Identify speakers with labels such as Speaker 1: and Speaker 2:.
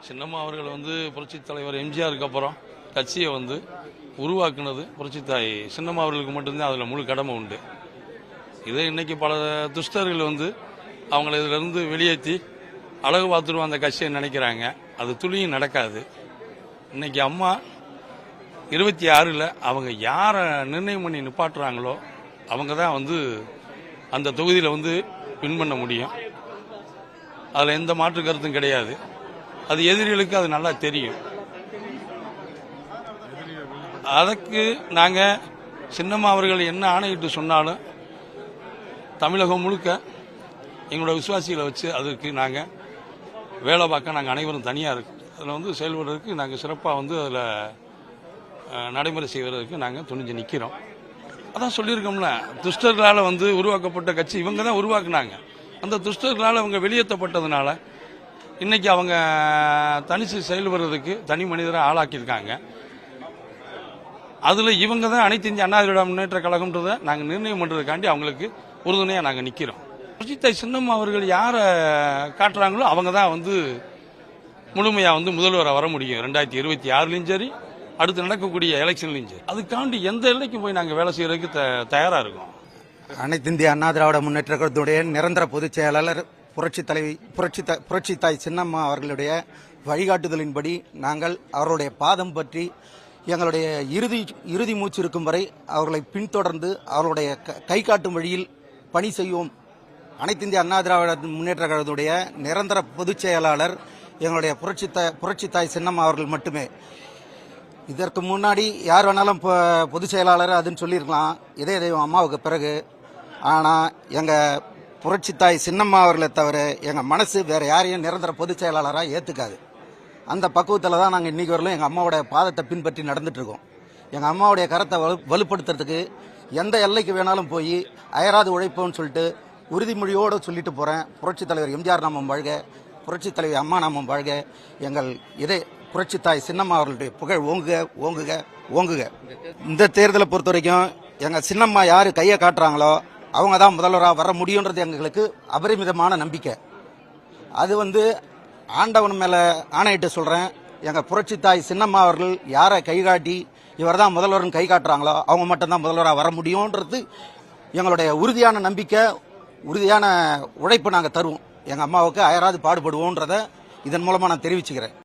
Speaker 1: சின்னம்மா அவர்கள் புரட்சித் தலைவர் எம்ஜிஆருக்கு அப்புறம் கட்சியை உருவாக்குனது புரட்சித்தாய் சின்னம்மா அவர்களுக்கு மட்டும்தான் அதில் முழு கடமை உண்டு. இதே இன்னைக்கு பல துஷ்டர்கள் அவங்கள இதிலிருந்து வெளியேற்றி அழகு பார்த்துருவோம் அந்த கட்சியை நினைக்கிறாங்க. அது துளியும் நடக்காது. இன்னைக்கு அம்மா 26 அவங்க யாரை நிர்ணயம் பண்ணி நிப்பாட்டுறாங்களோ அவங்க தான் அந்த தொகுதியில் வின் பண்ண முடியும். அதில் எந்த மாற்று கருத்தும் கிடையாது. அது எதிரிகளுக்கு அது நல்லா தெரியும். அதுக்கு நாங்கள் சின்னம்மா அவர்கள் என்ன ஆணையிட்டு சொன்னாலும் தமிழகம் முழுக்க எங்களோட விசுவாசிகளை வச்சு அதற்கு நாங்கள் வேலை பார்க்க நாங்கள் அனைவரும் தனியாக இருக்கு அதில் செயல்படுறதுக்கு நாங்கள் சிறப்பாக அதில் நடைமுறை செய்வதற்கு நாங்கள் துணிஞ்சு நிற்கிறோம். அதான் சொல்லியிருக்கோம்ல, துஷ்டர்களால் உருவாக்கப்பட்ட கட்சி இவங்க தான் உருவாக்குனாங்க. அந்த துஷ்டர்களால் அவங்க வெளியேற்றப்பட்டதுனால இன்னைக்கு அவங்க தனிச்சு செயல்படுறதுக்கு தனி மனிதரை ஆளாக்கியிருக்காங்க. அதில் இவங்க தான் அனைத்து இந்திய அண்ணா திராவிட முன்னேற்ற கழகம்ன்றதை நாங்கள் நிர்ணயம் பண்ணுறதுக்காண்டி அவங்களுக்கு உறுதுணையாக நாங்கள் நிற்கிறோம். புரட்சித்தாய் சின்னம்மா அவர்கள் யாரை காட்டுறாங்களோ அவங்க தான் முழுமையாக முதல்வராக வர முடியும். 2026 சரி, அடுத்து நடக்கக்கூடிய எலெக்ஷன்லையும் சரி. அதுக்காண்டி எந்த எல்லைக்கும் போய் நாங்கள் வேலை செய்யறதுக்கு தயாராக இருக்கோம்.
Speaker 2: அனைத்து இந்திய அண்ணா திராவிட முன்னேற்ற கழகத்துடைய நிரந்தர பொதுச் செயலாளர் புரட்சித்தாய் சின்னம்மா அவர்களுடைய வழிகாட்டுதலின்படி நாங்கள் அவர்களுடைய பாதம் பற்றி எங்களுடைய இறுதி மூச்சு இருக்கும் வரை அவர்களை பின்தொடர்ந்து அவர்களுடைய கை காட்டும் வழியில் பணி செய்வோம். அனைத்து இந்திய அண்ணா திராவிட முன்னேற்ற கழகத்துடைய நிரந்தர பொதுச் செயலாளர் எங்களுடைய புரட்சித்தாய் சின்னம்மா அவர்கள் மட்டுமே. இதற்கு முன்னாடி யார் வேணாலும் பொதுச் செயலாளர் அதுன்னு சொல்லியிருக்கலாம், இதே தெய்வம் அம்மாவுக்கு பிறகு. ஆனால் எங்கள் புரட்சித்தாய் சின்னம்மா அவர்களை தவிர எங்கள் மனசு வேறு யாரையும் நிரந்தர பொதுச் செயலாளராக ஏற்றுக்காது. அந்த பக்குவத்தில் தான் நாங்கள் இன்றைக்கி வரலும் எங்கள் அம்மாவோட பாதத்தை பின்பற்றி நடந்துட்டுருக்கோம். எங்கள் அம்மாவுடைய கரத்தை வலுப்படுத்துறதுக்கு எந்த எல்லைக்கு வேணாலும் போய் அயராது உழைப்போம்னு சொல்லிட்டு உறுதிமொழியோடு சொல்லிட்டு போகிறேன். புரட்சித் தலைவர் எம்ஜிஆர் நாமம் வாழ்க, புரட்சித் தலைவர் அம்மா நாமம் வாழ்க. எங்கள் புரட்சித்தாய் சின்னம்மா அவர்களுடைய புகழ் ஓங்குக ஓங்குக ஓங்குக. இந்த தேர்தலை பொறுத்த வரைக்கும் எங்கள் சின்னம்மா யார் கையை காட்டுறாங்களோ அவங்க தான் முதல்வராக வர முடியுன்றது எங்களுக்கு அபரிமிதமான நம்பிக்கை. அது ஆண்டவன் மேலே ஆணையிட்டு சொல்கிறேன். எங்கள் புரட்சித்தாய் சின்னம்மா அவர்கள் யாரை கை காட்டி இவர் தான் முதல்வர்னு கை காட்டுறாங்களோ அவங்க மட்டும்தான் முதல்வராக வர முடியுன்றது எங்களுடைய உறுதியான நம்பிக்கை, உறுதியான உழைப்பு நாங்கள் தருவோம். எங்கள் அம்மாவுக்கு அயராது பாடுபடுவோன்றதை இதன் மூலமாக நான் தெரிவிச்சுக்கிறேன்.